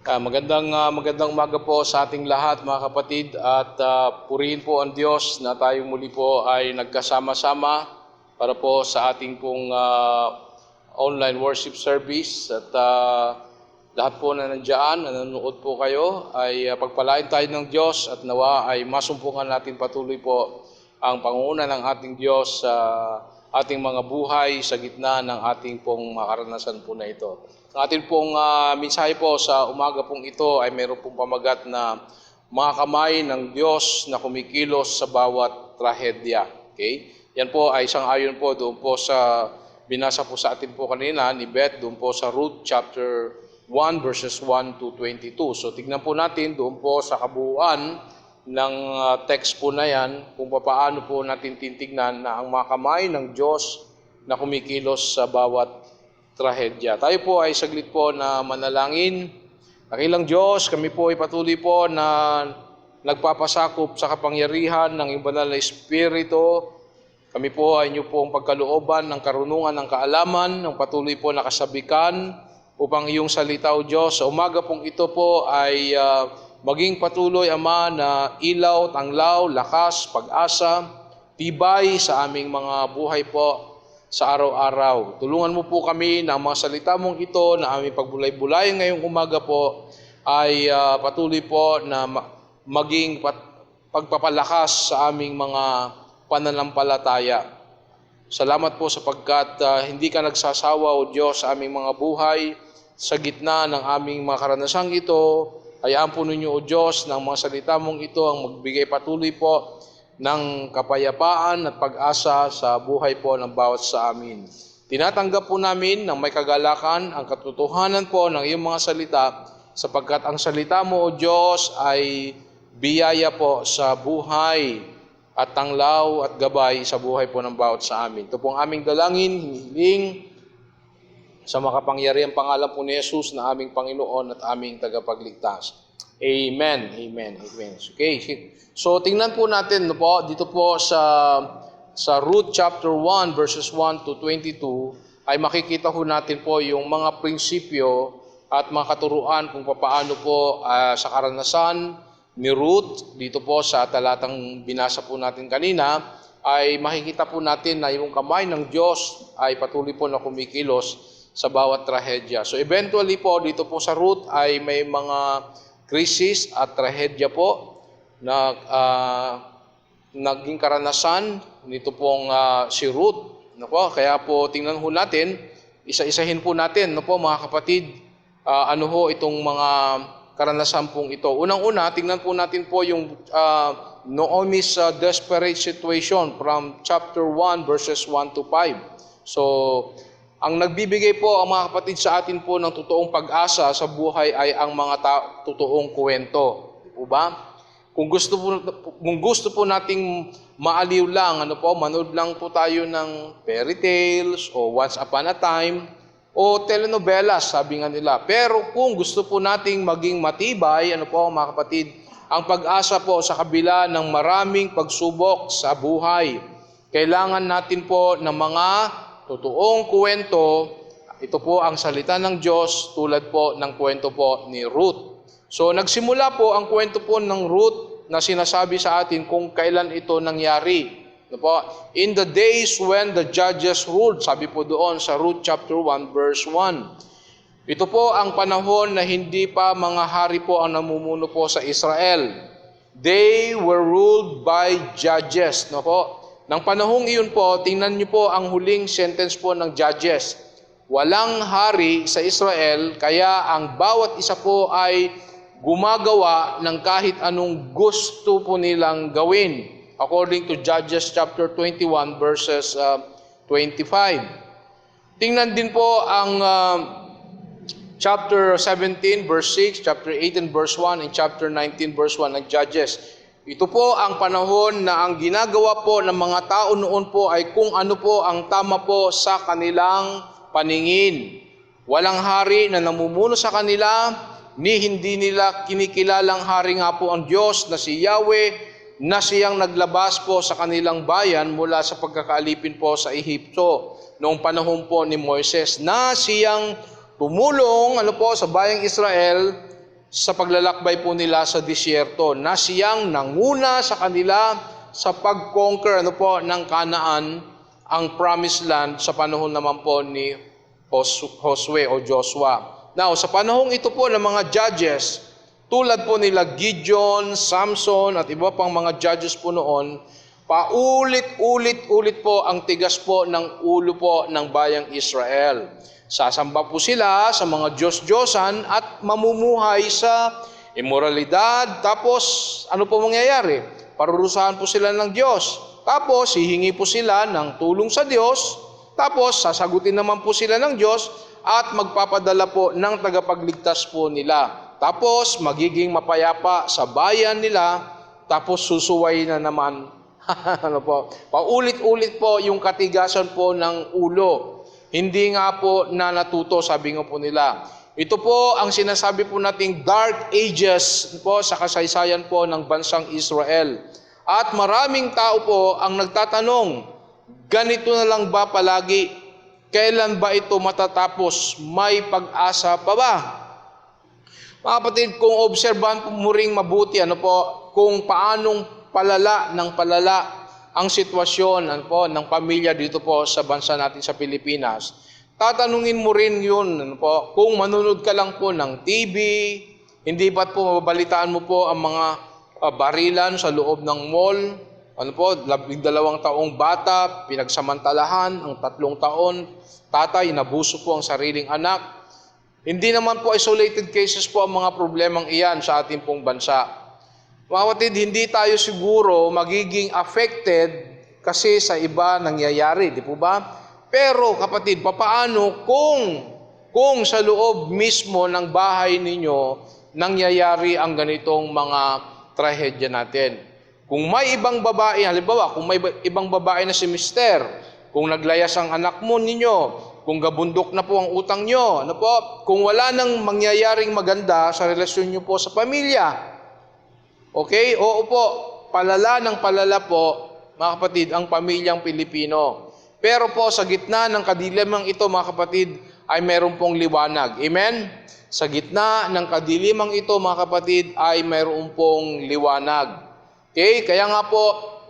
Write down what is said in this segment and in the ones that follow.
Magandang umaga po sa ating lahat mga kapatid at purihin po ang Diyos na tayo muli po ay nagkasama-sama para po sa ating pong online worship service at lahat po na nandiyan, nanonood po kayo ay pagpalain tayo ng Diyos at nawa ay masumpungan natin patuloy po ang pangunguna ng ating Diyos sa ating mga buhay sa gitna ng ating pong makaranasan po na ito. Ang ating pong mensahe po sa umaga pong ito ay mayroon pong pamagat na mga kamay ng Diyos na kumikilos sa bawat trahedya. Okay? Yan po ay isang ayon po doon po sa binasa po sa atin po kanina ni Beth doon po sa Ruth chapter 1 verses 1 to 22. So tignan po natin doon po sa kabuuan ng text po na yan kung paano po natin titignan na ang mga kamay ng Diyos na kumikilos sa bawat trahedya. Tayo po ay saglit po na manalangin. Dakilang Diyos, kami po ay patuloy po na nagpapasakop sa kapangyarihan ng iyong banal na Espiritu. Kami po ay inyo pong pagkalooban ng karunungan ng kaalaman, ng patuloy po nakasabikan upang iyong salita o Diyos sa umaga pong ito po ay maging patuloy, Ama, na ilaw, tanglaw, lakas, pag-asa, tibay sa aming mga buhay po sa araw-araw. Tulungan mo po kami na ang mga salita mong ito na aming pagbulay-bulay ngayong umaga po ay patuloy po na maging pagpapalakas sa aming mga pananampalataya. Salamat po sapagkat hindi ka nagsasawa, O Diyos, sa aming mga buhay. Sa gitna ng aming mga karanasang ito, hayaan po ninyo, O Diyos, ng mga salita mong ito ang magbigay patuloy po ng kapayapaan at pag-asa sa buhay po ng bawat sa amin. Tinatanggap po namin ng may kagalakan ang katotohanan po ng iyong mga salita sapagkat ang salita mo, O Diyos, ay biyaya po sa buhay at tanglaw at gabay sa buhay po ng bawat sa amin. Ito po ang aming dalangin, hinihiling sa makapangyarihang pangalan po ni Jesus na aming Panginoon at aming tagapagligtas. Amen. Amen. Amen. Okay. So tingnan po natin po dito po sa Ruth chapter 1 verses 1 to 22 ay makikita ho natin po yung mga prinsipyo at mga katuruan kung paano po sa karanasan ni Ruth dito po sa talatang binasa po natin kanina ay makikita po natin na yung kamay ng Diyos ay patuloy po na kumikilos sa bawat trahedya. So eventually po dito po sa Ruth ay may mga krisis at trahedya po na naging karanasan nito pong si Ruth. Kaya po tingnan ho natin, isa-isahin po natin mga kapatid, ano ho itong mga karanasan pong ito. Unang-una, tingnan po natin po yung Naomi's desperate situation from chapter 1 verses 1 to 5. So, ang nagbibigay po ang mga kapatid sa atin po ng totoong pag-asa sa buhay ay ang mga totoong kwento. Di po ba? Kung gusto po nating maaliw lang, manood lang po tayo ng fairy tales o Once Upon a Time o telenovelas, sabi nga nila. Pero kung gusto po nating maging matibay, mga kapatid, ang pag-asa po sa kabila ng maraming pagsubok sa buhay, kailangan natin po ng mga totoong kwento. Ito po ang salita ng Diyos tulad po ng kwento po ni Ruth. So nagsimula po ang kwento po ng Ruth na sinasabi sa atin kung kailan ito nangyari. In the days when the judges ruled, sabi po doon sa Ruth chapter 1 verse 1. Ito po ang panahon na hindi pa mga hari po ang namumuno po sa Israel. They were ruled by judges. Nang panahong iyon po, tingnan niyo po ang huling sentence po ng Judges. Walang hari sa Israel, kaya ang bawat isa po ay gumagawa ng kahit anong gusto po nilang gawin. According to Judges chapter 21 verses 25. Tingnan din po ang chapter 17 verse 6, chapter 18 verse 1, and chapter 19 verse 1 ng Judges. Ito po ang panahon na ang ginagawa po ng mga tao noon po ay kung ano po ang tama po sa kanilang paningin. Walang hari na namumuno sa kanila, ni hindi nila kinikilalang hari nga po ang Diyos na si Yahweh, na siyang naglabas po sa kanilang bayan mula sa pagkakaalipin po sa Ehipto noong panahon po ni Moises, na siyang tumulong sa bayang Israel sa paglalakbay po nila sa disyerto, na siyang nanguna sa kanila sa pag-conquer ng Canaan, ang promised land, sa panahon naman po ni Josue o Joshua. Now, sa panahong ito po ng mga judges, tulad po nila Gideon, Samson at iba pang mga judges po noon, paulit-ulit po ang tigas po ng ulo po ng bayang Israel. Sasamba po sila sa mga Diyos-Diyosan at mamumuhay sa immoralidad. Tapos, ano po mangyayari? Parurusahan po sila ng Diyos. Tapos, hihingi po sila ng tulong sa Diyos. Tapos, sasagutin naman po sila ng Diyos at magpapadala po ng tagapagligtas po nila. Tapos, magiging mapayapa sa bayan nila. Tapos, susuway na naman. Paulit-ulit po yung katigasan po ng ulo. Hindi nga po na natuto, sabi nga po nila. Ito po ang sinasabi po nating dark ages po sa kasaysayan po ng bansang Israel. At maraming tao po ang nagtatanong, ganito na lang ba palagi? Kailan ba ito matatapos? May pag-asa pa ba? Mga kapatid, kung obserbahan mo ring mabuti, kung paanong palala ang sitwasyon ng pamilya dito po sa bansa natin sa Pilipinas, tatanungin mo rin yun kung manunod ka lang po ng TV, hindi ba't po mababalitaan mo po ang mga barilan sa loob ng mall, 12 taong bata, pinagsamantalahan ang 3 taon, tatay, inabuso po ang sariling anak. Hindi naman po isolated cases po ang mga problemang iyan sa ating pong bansa. Mga kapatid, hindi tayo siguro magiging affected kasi sa iba nangyayari, di po ba? Pero kapatid, papaano kung sa loob mismo ng bahay ninyo nangyayari ang ganitong mga trahedya natin? Kung may ibang babae, halimbawa, kung may ibang babae na si mister, kung naglayas ang anak mo ninyo, kung gabundok na po ang utang nyo, kung wala nang mangyayaring maganda sa relasyon nyo po sa pamilya, okay? Oo po, palala po, mga kapatid, ang pamilyang Pilipino. Pero po, sa gitna ng kadilimang ito, mga kapatid, ay meron pong liwanag. Amen? Sa gitna ng kadilimang ito, mga kapatid, ay meron pong liwanag. Okay? Kaya nga po,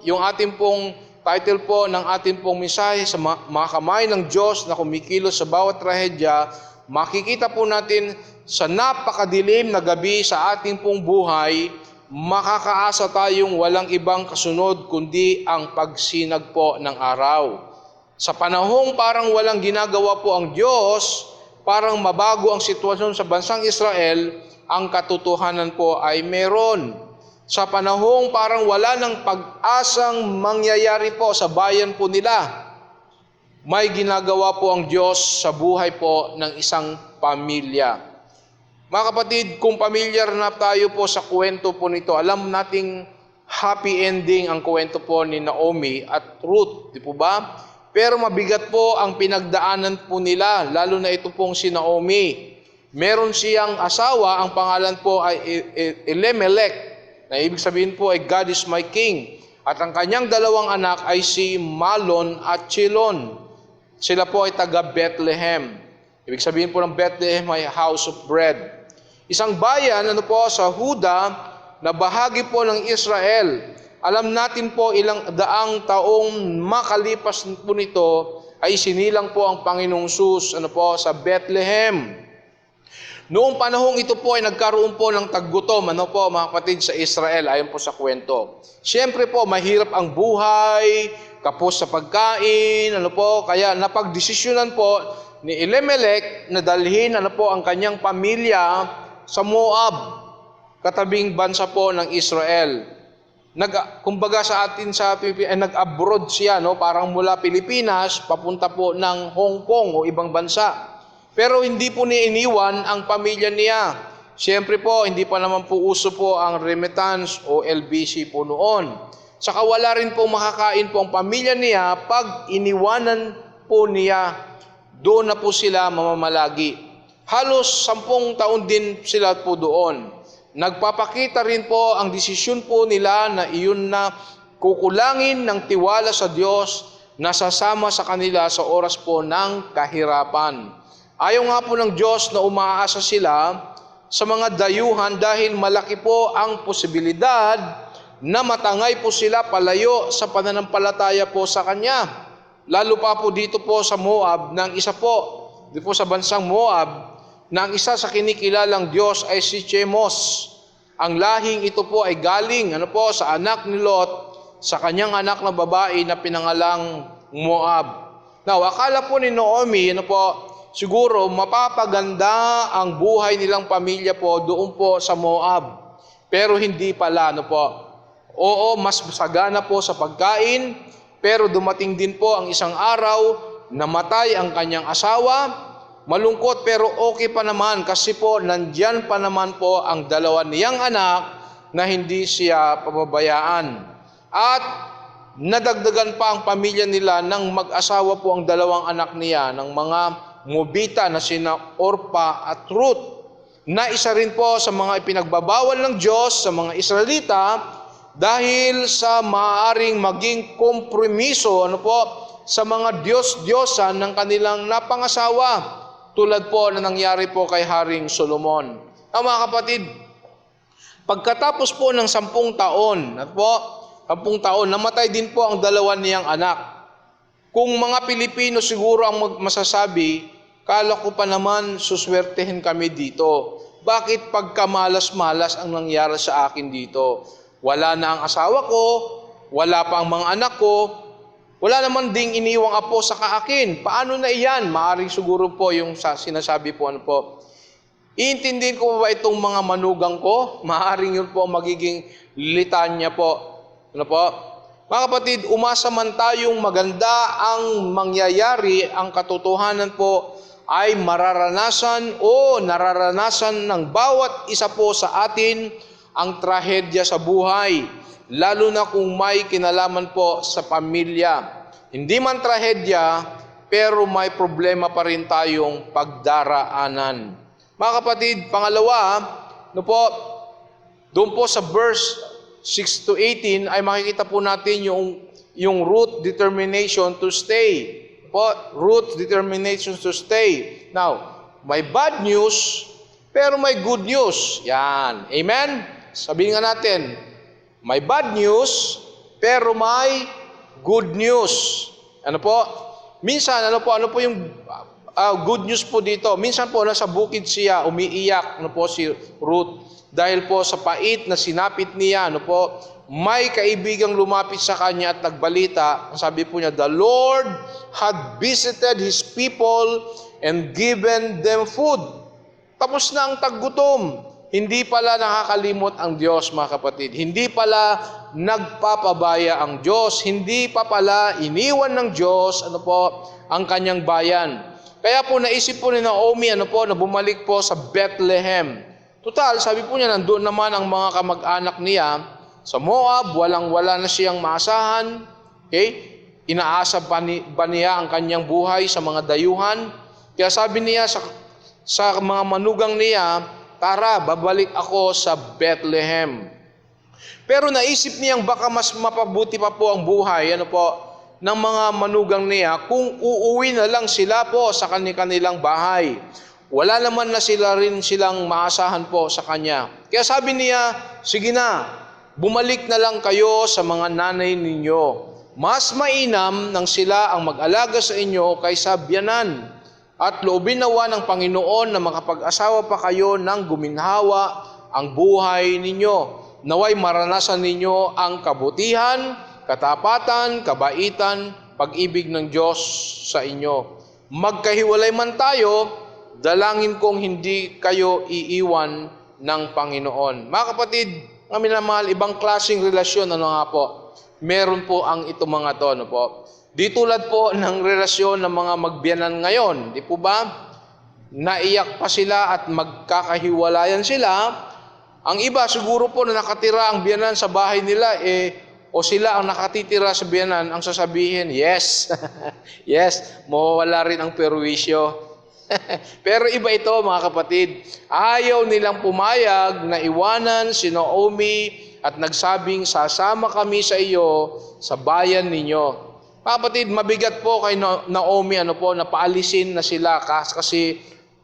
yung ating pong title po ng ating pong mensahe sa mga kamay ng Diyos na kumikilos sa bawat trahedya, makikita po natin sa napakadilim na gabi sa ating pong buhay, makakaasa tayong walang ibang kasunod kundi ang pagsinag po ng araw. Sa panahong parang walang ginagawa po ang Diyos, parang mabago ang sitwasyon sa bansang Israel, ang katotohanan po ay meron. Sa panahong parang wala ng pag-asang mangyayari po sa bayan po nila, may ginagawa po ang Diyos sa buhay po ng isang pamilya. Mga kapatid, kung pamilyar na tayo po sa kwento po nito, alam nating happy ending ang kwento po ni Naomi at Ruth, di po ba? Pero mabigat po ang pinagdaanan po nila, lalo na ito pong si Naomi. Meron siyang asawa, ang pangalan po ay Elimelech, na ibig sabihin po ay God is my king. At ang kanyang 2 anak ay si Malon at Chilon. Sila po ay taga Bethlehem. Ibig sabihin po ng Bethlehem ay house of bread. Isang bayan sa Huda na bahagi po ng Israel. Alam natin po ilang daang taong makalipas po nito ay sinilang po ang Panginoong Sus sa Bethlehem. Noong panahong ito po ay nagkaroon po ng taggutom, mga kapatid, sa Israel, ayon po sa kwento. Siyempre po, mahirap ang buhay, kapos sa pagkain, kaya napagdesisyonan po ni Elimelech na dalhin, ang kanyang pamilya sa Moab, katabing bansa po ng Israel. Kumbaga sa atin sa Pilipinas, nag-abroad siya, parang mula Pilipinas, papunta po ng Hong Kong o ibang bansa. Pero hindi po niya iniwan ang pamilya niya. Siyempre po, hindi pa naman po uso po ang remittance o LBC po noon. Saka wala rin po makakain po ang pamilya niya pag iniwanan po niya. Doon na po sila mamamalagi. Halos 10 taon din sila po doon. Nagpapakita rin po ang desisyon po nila na iyon na kukulangin ng tiwala sa Diyos na sasama sa kanila sa oras po ng kahirapan. Ayaw nga po ng Diyos na umaasa sila sa mga dayuhan dahil malaki po ang posibilidad na matangay po sila palayo sa pananampalataya po sa Kanya. Lalo pa po dito po sa Moab, ng isa po, dito po sa bansang Moab, na ang isa sa kinikilalang Diyos ay si Chemos. Ang lahing ito po ay galing sa anak ni Lot, sa kanyang anak na babae na pinangalang Moab. Now, akala po ni Naomi, siguro mapapaganda ang buhay nilang pamilya po doon po sa Moab. Pero hindi pala, Oo, mas sagana po sa pagkain, pero dumating din po ang isang araw, namatay ang kanyang asawa. Malungkot pero okay pa naman kasi po nandyan pa naman po ang dalawa niyang anak na hindi siya pababayaan. At nadagdagan pa ang pamilya nila ng mag-asawa po ang dalawang anak niya ng mga Mobita na sina Orpa at Ruth, na isa rin po sa mga ipinagbabawal ng Diyos sa mga Israelita dahil sa maaaring maging kompromiso sa mga Diyos-Diyosan ng kanilang napangasawa, tulad po na nangyari po kay Haring Solomon. Mga kapatid, pagkatapos po ng 10 taon, 10 taon, namatay din po ang dalawa niyang anak. Kung mga Pilipino siguro ang masasabi, kala ko pa naman suswertehin kami dito. Bakit pagkamalas-malas ang nangyari sa akin dito? Wala na ang asawa ko, wala pa ang mga anak ko, wala naman ding iniwang apo sa kaakin. Paano na iyan? Maaring siguro po yung sinasabi po, iintindihin ko ba itong mga manugang ko? Maaring yun po magiging litanya po. Mga kapatid, umasa man tayong maganda ang mangyayari, ang katotohanan po ay mararanasan o nararanasan ng bawat isa po sa atin ang trahedya sa buhay, lalo na kung may kinalaman po sa pamilya. Hindi man trahedya, pero may problema pa rin tayong pagdaraanan. Mga kapatid, pangalawa, doon po sa verse 6 to 18 ay makikita po natin yung root determination to stay. Root determination to stay. Now, may bad news, pero may good news. Yan. Amen? Sabihin nga natin, may bad news, pero may good news. Minsan, ano po yung good news po dito? Minsan po, nasa bukid siya, umiiyak, si Ruth. Dahil po sa pait na sinapit niya, may kaibigang lumapit sa kanya at nagbalita. Sabi po niya, the Lord had visited His people and given them food. Tapos na ang taggutom. Hindi pala nakakalimot ang Diyos, mga kapatid. Hindi pala nagpapabaya ang Diyos. Hindi pa pala iniwan ng Diyos, ang kanyang bayan. Kaya po naisip po ni Naomi, na bumalik po sa Bethlehem. Total, sabi po niya, nandoon naman ang mga kamag-anak niya sa Moab, walang-wala na siyang maasahan. Okay? Inaasa ba niya ang kanyang buhay sa mga dayuhan? Kaya sabi niya sa mga manugang niya, tara, babalik ako sa Bethlehem. Pero naisip niyang baka mas mapabuti pa po ang buhay, ng mga manugang niya kung uuwi na lang sila po sa kanilang bahay. Wala naman na silang maasahan po sa kanya. Kaya sabi niya, sige na, bumalik na lang kayo sa mga nanay ninyo. Mas mainam nang sila ang mag-alaga sa inyo kaysa biyanan. At loobin nawa ng Panginoon na makapag-asawa pa kayo ng guminhawa ang buhay ninyo. Naway maranasan ninyo ang kabutihan, katapatan, kabaitan, pag-ibig ng Diyos sa inyo. Magkahiwalay man tayo, dalangin kong hindi kayo iiwan ng Panginoon. Mga kapatid, ang minamahal, ibang klaseng relasyon, meron po ang ito mga to, Di tulad po ng relasyon ng mga magbiyanan ngayon, di po ba? Naiyak pa sila at magkakahiwalayan sila. Ang iba siguro po na nakatira ang biyanan sa bahay nila, o sila ang nakatitira sa biyanan, ang sasabihin, yes, yes, mawawala rin ang perwisyo. Pero iba ito mga kapatid, ayaw nilang pumayag na iwanan si Naomi at nagsabing, sasama kami sa iyo sa bayan ninyo. Mga kapatid, mabigat po kay Naomi na paalisin na sila kasi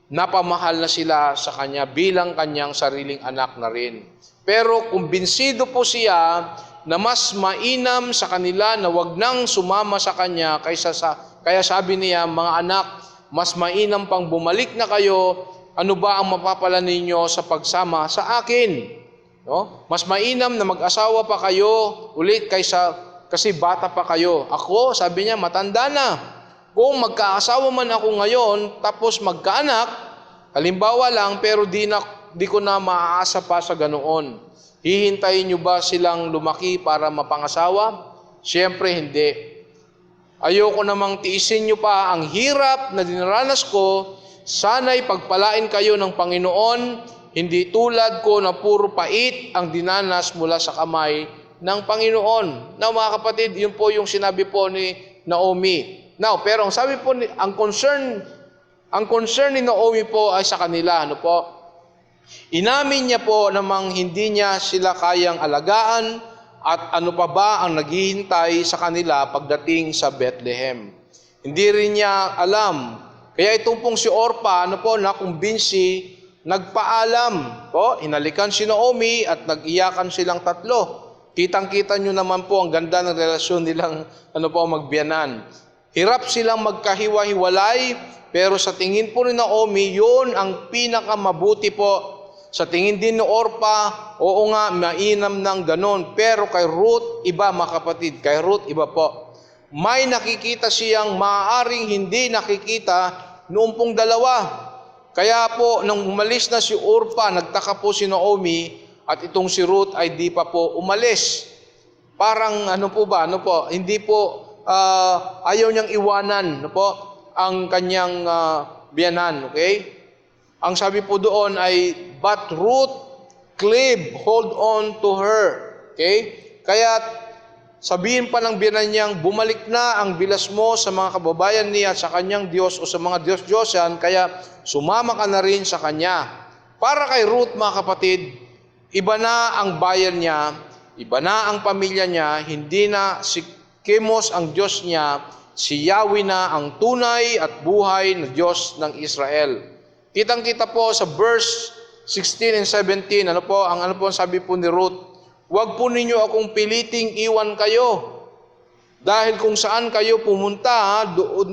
napamahal na sila sa kanya bilang kanyang sariling anak na rin. Pero kumbinsido po siya na mas mainam sa kanila na wag nang sumama sa kanya kaya sabi niya, mga anak, mas mainam pang bumalik na kayo. Ano ba ang mapapala ninyo sa pagsama sa akin? No? Mas mainam na mag-asawa pa kayo ulit kasi bata pa kayo. Ako, sabi niya, matanda na. Kung magkaasawa man ako ngayon, tapos magkaanak, halimbawa lang, pero di ko na maaasa pa sa ganoon. Hihintayin nyo ba silang lumaki para mapangasawa? Siyempre, hindi. Ayoko namang tiisin nyo pa ang hirap na dinaranas ko. Sana'y pagpalain kayo ng Panginoon, hindi tulad ko na puro pait ang dinanas mula sa kamay ng Panginoon. Now, mga kapatid, yun po yung sinabi po ni Naomi. Now, pero ang sabi po, ang concern ni Naomi po ay sa kanila. Ano po? Inamin niya po namang hindi niya sila kayang alagaan at ano pa ba ang naghihintay sa kanila pagdating sa Bethlehem. Hindi rin niya alam. Kaya itong pong si Orpa, nakumbinsi, nagpaalam po, hinalikan si Naomi at nag-iyakan silang tatlo. Kitang-kita nyo naman po ang ganda ng relasyon nilang magbiyanan. Hirap silang magkahiwa-hiwalay, pero sa tingin po ni Naomi, yun ang pinakamabuti po. Sa tingin din ni Orpa, oo nga, mainam ng ganon. Pero kay Ruth, iba mga kapatid, kay Ruth, iba po. May nakikita siyang maaaring hindi nakikita noong pong dalawa. Kaya po, nang umalis na si Orpa, nagtaka po si Naomi, at itong si Ruth ay di pa po umalis. Parang hindi po ayaw niyang iwanan ang kanyang biyanan, okay? Ang sabi po doon ay, but Ruth cleave, hold on to her. Okay? Kaya sabihin pa ng biyanan niyang, bumalik na ang bilas mo sa mga kababayan niya at sa kanyang Diyos o sa mga Diyos-Diyosan, kaya sumama ka na rin sa kanya. Para kay Ruth, mga kapatid, iba na ang bayan niya, iba na ang pamilya niya, hindi na si Chemos ang Diyos niya, si Yahweh na ang tunay at buhay na Diyos ng Israel. Kitang-kita po sa verse 16 and 17, ano po ang sabi po ni Ruth, huwag po ninyo akong piliting iwan kayo. Dahil kung saan kayo pumunta,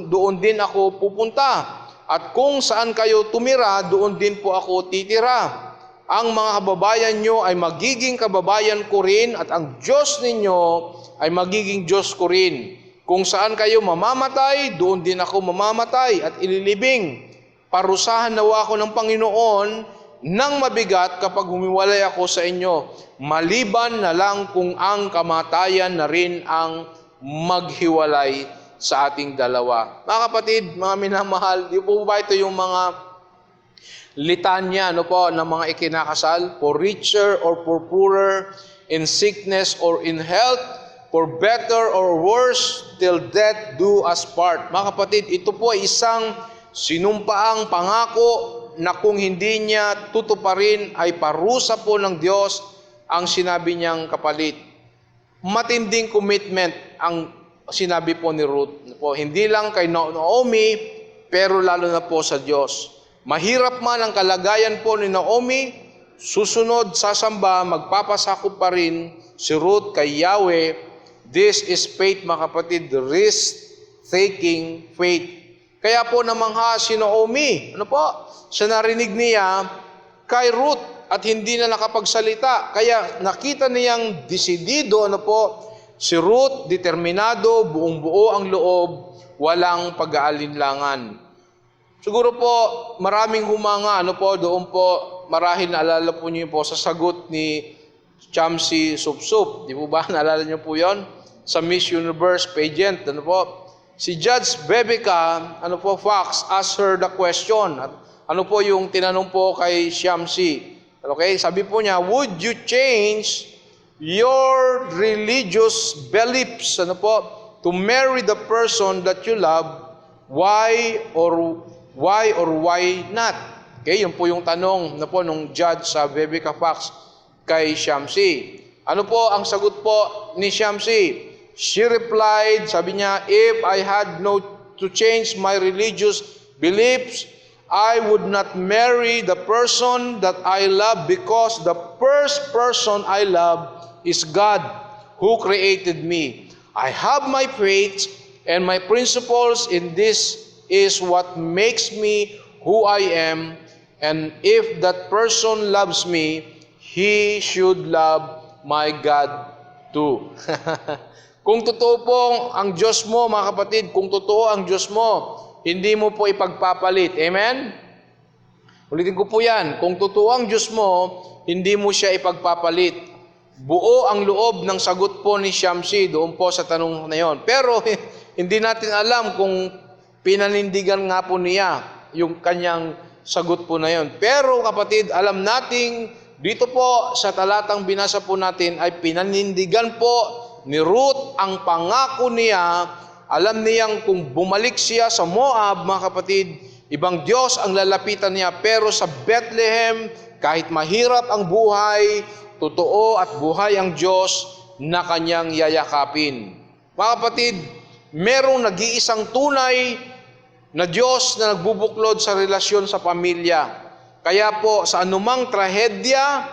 doon din ako pupunta. At kung saan kayo tumira, doon din po ako titira. Ang mga kababayan nyo ay magiging kababayan ko rin at ang Diyos ninyo ay magiging Diyos ko rin. Kung saan kayo mamamatay, doon din ako mamamatay at ililibing. Parusahan nawa ako ng Panginoon ng mabigat kapag humiwalay ako sa inyo. Maliban na lang kung ang kamatayan na rin ang maghiwalay sa ating dalawa. Mga kapatid, mga minamahal, di po ba ito yung mga litanya ng mga ikinakasal? For richer or for poorer, in sickness or in health, for better or worse, till death do us part. Mga kapatid, ito po ay isang sinumpaang pangako na kung hindi niya tutuparin ay parusa po ng Diyos ang sinabi niyang kapalit. Matinding commitment ang sinabi po ni Ruth. Hindi lang kay Naomi, pero lalo na po sa Diyos. Mahirap man ang kalagayan po ni Naomi, susunod, sasamba, magpapasakop pa rin si Ruth kay Yahweh. This is faith, mga kapatid, risk-taking faith. Kaya po namangha si Naomi, sa narinig niya kay Ruth at hindi na nakapagsalita. Kaya nakita niyang desidido, si Ruth, determinado, buong-buo ang loob, walang pag-aalinlangan. Siguro po, maraming humanga, doon po, marahil naalala po niyo po sa sagot ni Chamsi Supsup. Di po ba? Naalala niyo po yon? Sa Miss Universe pageant, si Judge Bebeka, Fox, asked her the question. At yung tinanong po kay Chamsi. Okay? Sabi po niya, would you change your religious beliefs, to marry the person that you love? Why or why not? Okay, yun po yung tanong nung judge sa Bebeka Fox kay Chamsi. Ano po ang sagot po ni Chamsi? She replied, sabi niya, if I had to change my religious beliefs, I would not marry the person that I love because the first person I love is God who created me. I have my faith and my principles in this is what makes me who I am. And if that person loves me, he should love my God too. Kung totoo pong ang Diyos mo, mga kapatid, kung totoo ang Diyos mo, hindi mo po ipagpapalit. Amen? Ulitin ko po yan. Kung totoo ang Diyos mo, hindi mo siya ipagpapalit. Buo ang loob ng sagot po ni Shamsi doon po sa tanong na yon. Pero hindi natin alam kung pinanindigan nga po niya yung kanyang sagot po na yon. Pero kapatid, alam nating dito po sa talatang binasa po natin ay pinanindigan po ni Ruth ang pangako niya. Alam niyang kung bumalik siya sa Moab, mga kapatid, ibang Diyos ang lalapitan niya. Pero sa Bethlehem, kahit mahirap ang buhay, totoo at buhay ang Diyos na kanyang yayakapin. Mga kapatid, merong nag-iisang tunay na Diyos na nagbubuklod sa relasyon sa pamilya. Kaya po, sa anumang trahedya,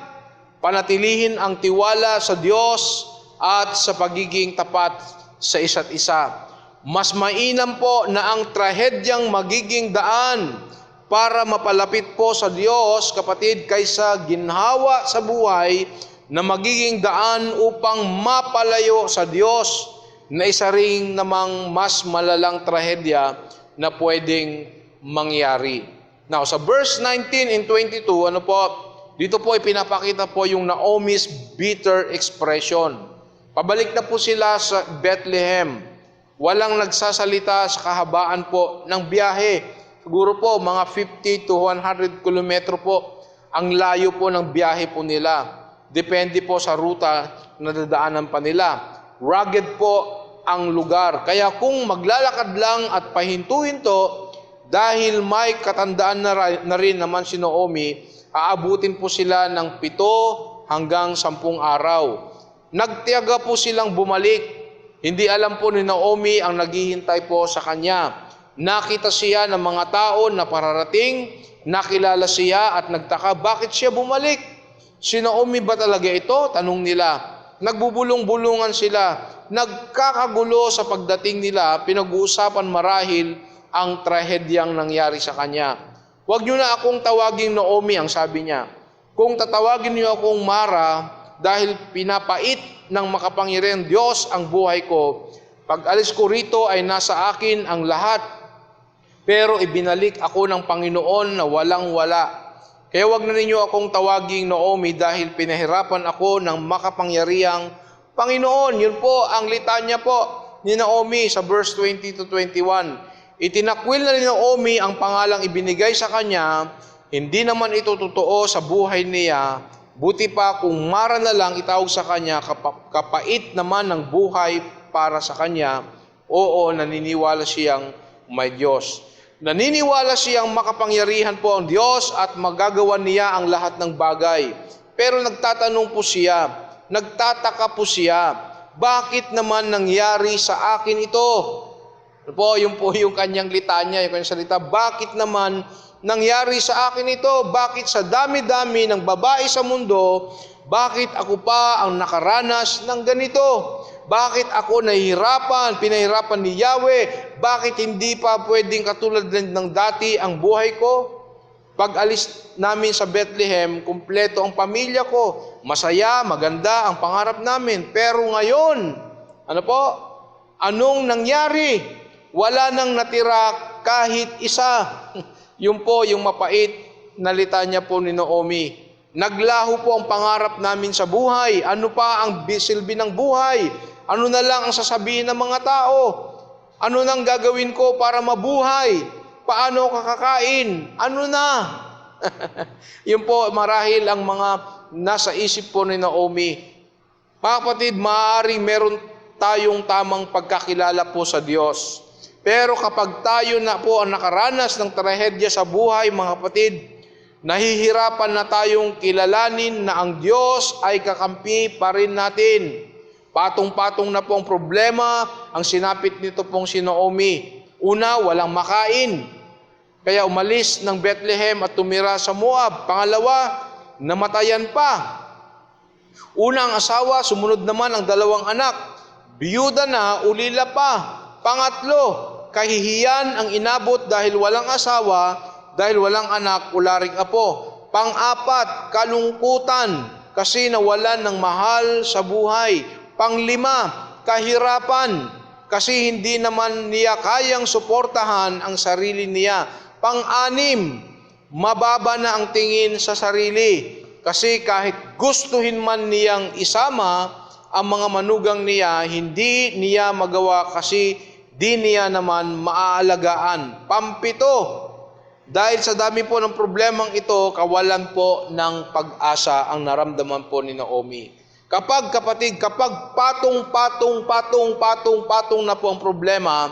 panatilihin ang tiwala sa Diyos at sa pagiging tapat sa isa't isa. Mas mainam po na ang trahedyang magiging daan para mapalapit po sa Diyos, kapatid, kaysa ginhawa sa buhay na magiging daan upang mapalayo sa Diyos na isa ring namang mas malalang trahedya na pwedeng mangyari. Now, sa verse 19 and 22, dito po ipinapakita po yung Naomi's bitter expression. Pabalik na po sila sa Bethlehem. Walang nagsasalita sa kahabaan po ng biyahe. Siguro po mga 50 to 100 kilometro po ang layo po ng biyahe po nila. Depende po sa ruta na dadaanan pa nila. Rugged po ang lugar. Kaya kung maglalakad lang at pahinto-hinto, dahil may katandaan na rin naman si Naomi, aabutin po sila ng 7 hanggang 10 araw. Nagtiyaga po silang bumalik. Hindi alam po ni Naomi ang naghihintay po sa kanya. Nakita siya ng mga tao na pararating, nakilala siya at nagtaka, bakit siya bumalik? Si Naomi ba talaga ito? Tanong nila. Nagbubulong-bulungan sila. Nagkakagulo sa pagdating nila, pinag-uusapan marahil ang trahedyang nangyari sa kanya. Huwag niyo na akong tawaging Naomi, ang sabi niya. Kung tatawagin niyo akong Mara, dahil pinapait ng makapangyarihang Diyos ang buhay ko, pag alis ko rito ay nasa akin ang lahat, pero ibinalik ako ng Panginoon na walang-wala. Kaya wag na ninyo akong tawaging Naomi dahil pinahirapan ako ng makapangyarihang Panginoon. Yun po ang litanya po ni Naomi sa verse 20 to 21. Itinakwil na ni Naomi ang pangalang ibinigay sa kanya, hindi naman ito totoo sa buhay niya. Buti pa kung Mara na lang itawag sa kanya, kapait naman ng buhay para sa kanya. Oo, naniniwala siyang may Diyos. Naniniwala siyang makapangyarihan po ang Diyos at magagawa niya ang lahat ng bagay. Pero nagtatanong po siya, nagtataka po siya, bakit naman nangyari sa akin ito? Yung kanyang litanya, yung kanyang salita, bakit naman nangyari sa akin ito? Bakit sa dami-dami ng babae sa mundo, bakit ako pa ang nakaranas ng ganito? Bakit ako pinahirapan ni Yahweh? Bakit hindi pa pwedeng katulad ng dati ang buhay ko? Pag alis namin sa Bethlehem, kumpleto ang pamilya ko. Masaya, maganda ang pangarap namin. Pero ngayon, anong nangyari? Wala nang natira kahit isa. Yun po yung mapait na litanya po ni Naomi. Naglaho po ang pangarap namin sa buhay. Ano pa ang silbi ng buhay? Ano na lang ang sasabihin ng mga tao? Ano nang gagawin ko para mabuhay? Paano kakakain? Ano na? Yun po marahil ang mga nasa isip po ni Naomi. Mga kapatid, maaaring meron tayong tamang pagkakilala po sa Diyos. Pero kapag tayo na po ang nakaranas ng trahedya sa buhay, mga kapatid, nahihirapan na tayong kilalanin na ang Diyos ay kakampi pa rin natin. Patong-patong na po ang problema, ang sinapit nito pong si Naomi. Una, walang makain. Kaya umalis ng Bethlehem at tumira sa Moab. Pangalawa, namatayan pa. Una ang asawa, sumunod naman ang dalawang anak. Biyuda na, ulila pa. Pangatlo, kahihiyan ang inabot dahil walang asawa, dahil walang anak, wala ring apo. Pang-apat, kalungkutan kasi nawalan ng mahal sa buhay. Panglima, kahirapan kasi hindi naman niya kayang suportahan ang sarili niya. Pang-anim, mababa na ang tingin sa sarili kasi kahit gustuhin man niyang isama ang mga manugang niya, hindi niya magawa kasi di niya naman maaalagaan. Pampito, dahil sa dami po ng problemang ito, kawalan po ng pag-asa ang naramdaman po ni Naomi. Kapag patong na po ang problema,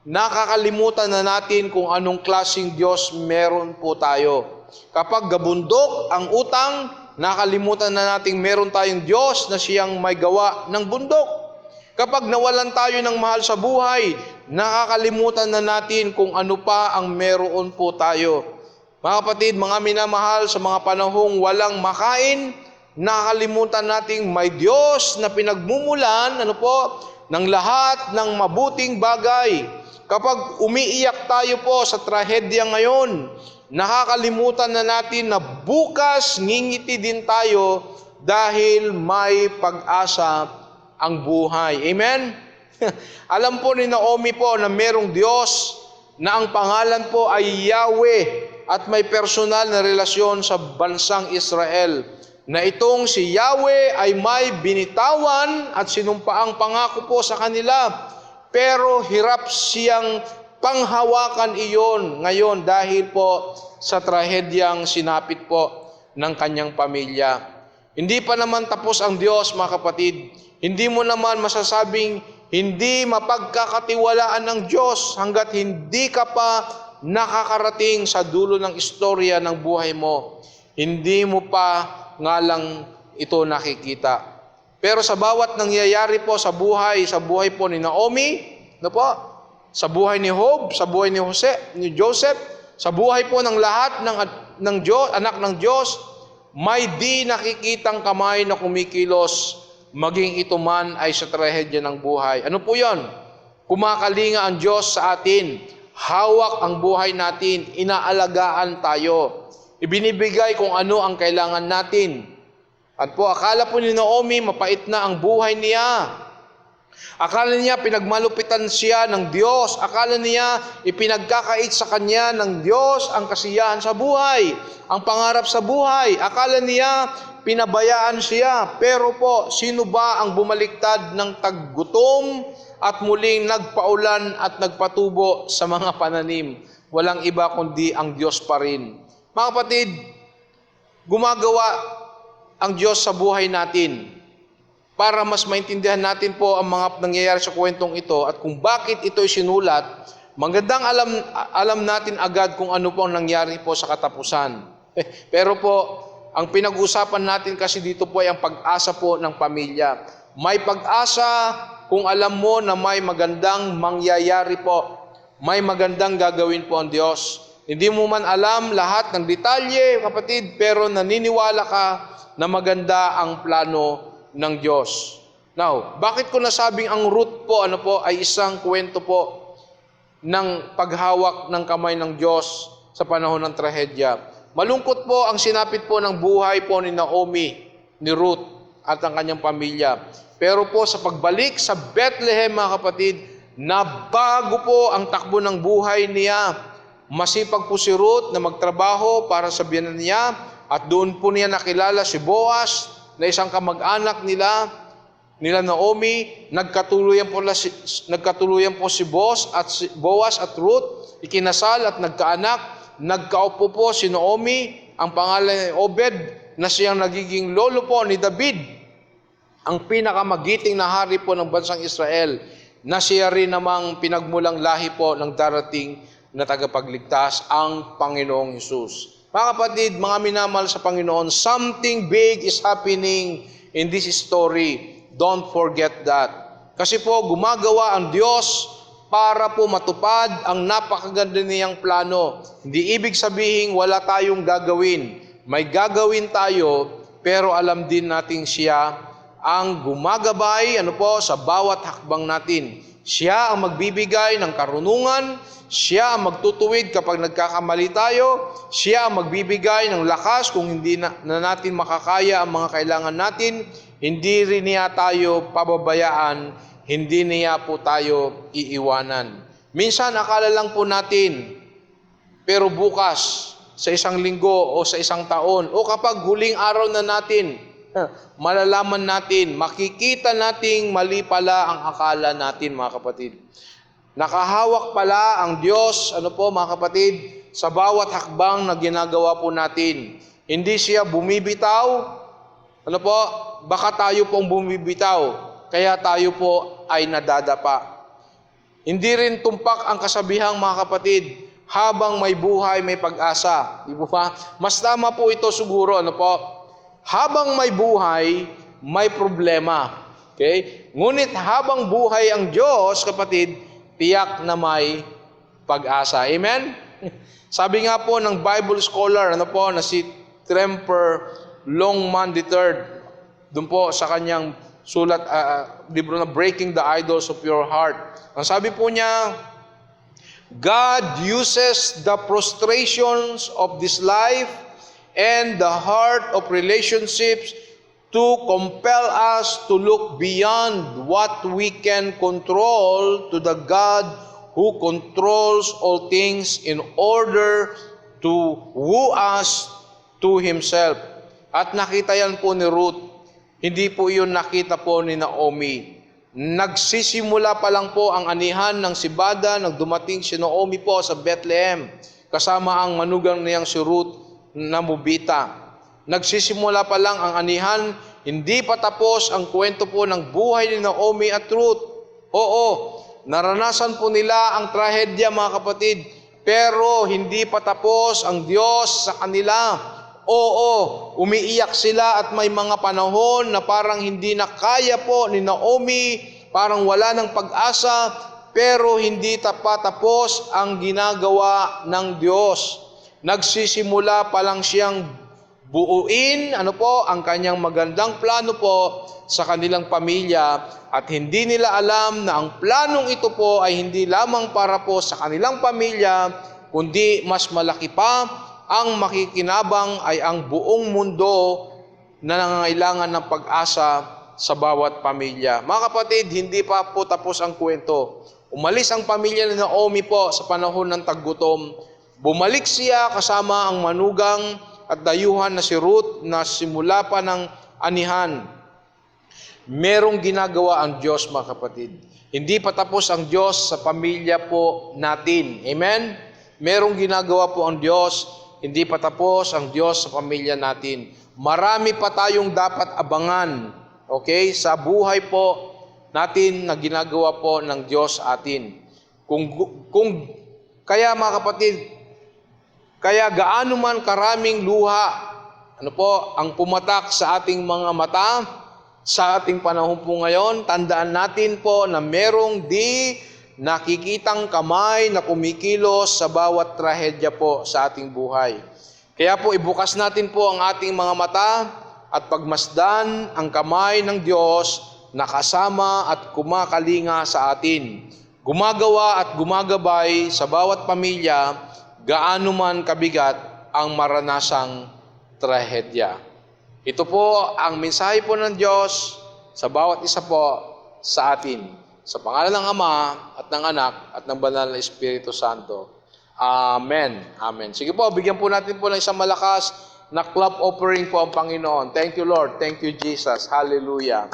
nakakalimutan na natin kung anong klaseng Diyos meron po tayo. Kapag gabundok ang utang, nakalimutan na natin meron tayong Diyos na siyang may gawa ng bundok. Kapag nawalan tayo ng mahal sa buhay, nakakalimutan na natin kung ano pa ang meron po tayo. Mga kapatid, mga minamahal, sa mga panahong walang makain, nakakalimutan nating may Diyos na pinagmumulan, ng lahat ng mabuting bagay. Kapag umiiyak tayo po sa trahedya ngayon, nakakalimutan na natin na bukas ngingiti din tayo dahil may pag-asa ang buhay. Amen? Alam po ni Naomi po na merong Diyos na ang pangalan po ay Yahweh at may personal na relasyon sa bansang Israel. Na itong si Yahweh ay may binitawan at sinumpaang pangako po sa kanila. Pero hirap siyang panghawakan iyon ngayon dahil po sa trahedyang sinapit po ng kanyang pamilya. Hindi pa naman tapos ang Diyos, mga kapatid. Hindi mo naman masasabing hindi mapagkakatiwalaan ng Diyos hanggat hindi ka pa nakakarating sa dulo ng istorya ng buhay mo. Hindi mo pa nga lang ito nakikita. Pero sa bawat nangyayari po sa buhay po ni Naomi, sa buhay ni Job, sa buhay ni Joseph, sa buhay po ng lahat ng Diyos, anak ng Diyos, may di nakikitang kamay na kumikilos, maging ito man ay sa trahedya ng buhay. Ano po yon? Kumakalinga ang Diyos sa atin. Hawak ang buhay natin. Inaalagaan tayo. Ibinibigay kung ano ang kailangan natin. At po, akala po ni Naomi, mapait na ang buhay niya. Akala niya, pinagmalupitan siya ng Diyos. Akala niya, ipinagkakait sa kanya ng Diyos ang kasiyahan sa buhay, ang pangarap sa buhay. Akala niya, pinabayaan siya. Pero po, sino ba ang bumaliktad ng taggutom at muling nagpaulan at nagpatubo sa mga pananim? Walang iba kundi ang Diyos pa rin. Mga kapatid, gumagawa ang Diyos sa buhay natin para mas maintindihan natin po ang mga nangyayari sa kwentong ito at kung bakit ito'y sinulat, magandang alam natin agad kung ano po ang nangyari po sa katapusan. Pero po, ang pinag-usapan natin kasi dito po ay ang pag-asa po ng pamilya. May pag-asa kung alam mo na may magandang mangyayari po. May magandang gagawin po ang Diyos. Hindi mo man alam lahat ng detalye, kapatid, pero naniniwala ka na maganda ang plano ng Diyos. Now, bakit ko nasabing ang root po, ay isang kwento po ng paghawak ng kamay ng Diyos sa panahon ng trahedya. Malungkot po ang sinapit po ng buhay po ni Naomi, ni Ruth at ang kanyang pamilya. Pero po sa pagbalik sa Bethlehem, mga kapatid, nabago po ang takbo ng buhay niya. Masipag po si Ruth na magtrabaho para sa biyanan niya at doon po niya nakilala si Boaz na isang kamag-anak nila Naomi. Nagkatuluyan po si Boaz at Ruth, ikinasal at nagkaanak. Nagkaupo po si Naomi, ang pangalan ay Obed, na siyang nagiging lolo po ni David, ang pinakamagiting na hari po ng bansang Israel, na siya rin namang pinagmulang lahi po ng darating na tagapagligtas, ang Panginoong Hesus. Mga kapatid, mga minamahal sa Panginoon, something big is happening in this story. Don't forget that. Kasi po, gumagawa ang Diyos para po matupad ang napakaganda niyang plano. Hindi ibig sabihin wala tayong gagawin. May gagawin tayo, pero alam din natin siya ang gumagabay sa bawat hakbang natin. Siya ang magbibigay ng karunungan, siya ang magtutuwid kapag nagkakamali tayo, siya ang magbibigay ng lakas kung hindi na natin makakaya ang mga kailangan natin, hindi rin niya tayo pababayaan, hindi niya po tayo iiwanan. Minsan akala lang po natin, pero bukas, sa isang linggo o sa isang taon, o kapag huling araw na natin, malalaman natin, makikita nating mali pala ang akala natin, mga kapatid. Nakahawak pala ang Diyos, mga kapatid, sa bawat hakbang na ginagawa po natin. Hindi siya bumibitaw, baka tayo pong bumibitaw, kaya tayo po ay nadadapa. Hindi rin tumpak ang kasabihang, mga kapatid, habang may buhay, may pag-asa. Di ba? Mas tama po ito siguro, habang may buhay, may problema. Okay? Ngunit habang buhay ang Diyos, kapatid, tiyak na may pag-asa. Amen? Sabi nga po ng Bible scholar, na si Tremper Longman III, doon po sa kanyang sulat, libro na Breaking the Idols of Your Heart. Ang sabi po niya, God uses the frustrations of this life and the heart of relationships to compel us to look beyond what we can control to the God who controls all things in order to woo us to Himself. At nakita yan po ni Ruth. Hindi po yun nakita po ni Naomi. Nagsisimula pa lang po ang anihan ng sibada nang dumating si Naomi po sa Bethlehem kasama ang manugang niyang si Ruth na Mubita. Nagsisimula pa lang ang anihan, hindi pa tapos ang kwento po ng buhay ni Naomi at Ruth. Oo, naranasan po nila ang trahedya, mga kapatid, pero hindi pa tapos ang Diyos sa kanila. Oo, umiiyak sila at may mga panahon na parang hindi na kaya po ni Naomi, parang wala ng pag-asa, pero hindi tapos ang ginagawa ng Diyos. Nagsisimula pa lang siyang buuin, ang kanyang magandang plano po sa kanilang pamilya at hindi nila alam na ang planong ito po ay hindi lamang para po sa kanilang pamilya, kundi mas malaki pa. Ang makikinabang ay ang buong mundo na nangangailangan ng pag-asa sa bawat pamilya. Mga kapatid, hindi pa po tapos ang kwento. Umalis ang pamilya ni Naomi po sa panahon ng taggutom. Bumalik siya kasama ang manugang at dayuhan na si Ruth na simula pa ng anihan. Merong ginagawa ang Diyos, mga kapatid. Hindi pa tapos ang Diyos sa pamilya po natin. Amen? Merong ginagawa po ang Diyos. Hindi pa tapos ang Diyos sa pamilya natin. Marami pa tayong dapat abangan, sa buhay po natin na ginagawa po ng Diyos atin. Kaya mga kapatid, kaya gaano man karaming luha, ang pumatak sa ating mga mata, sa ating panahon po ngayon, tandaan natin po na merong di nakikitang kamay na kumikilos sa bawat trahedya po sa ating buhay. Kaya po ibukas natin po ang ating mga mata at pagmasdan ang kamay ng Diyos na kasama at kumakalinga sa atin. Gumagawa at gumagabay sa bawat pamilya, gaano man kabigat ang maranasang trahedya. Ito po ang mensahe po ng Diyos sa bawat isa po sa atin. Sa pangalan ng Ama at ng Anak at ng Banal na Espiritu Santo. Amen. Amen. Sige po, bigyan po natin po ng isang malakas na clap offering po ang Panginoon. Thank you, Lord. Thank you, Jesus. Hallelujah.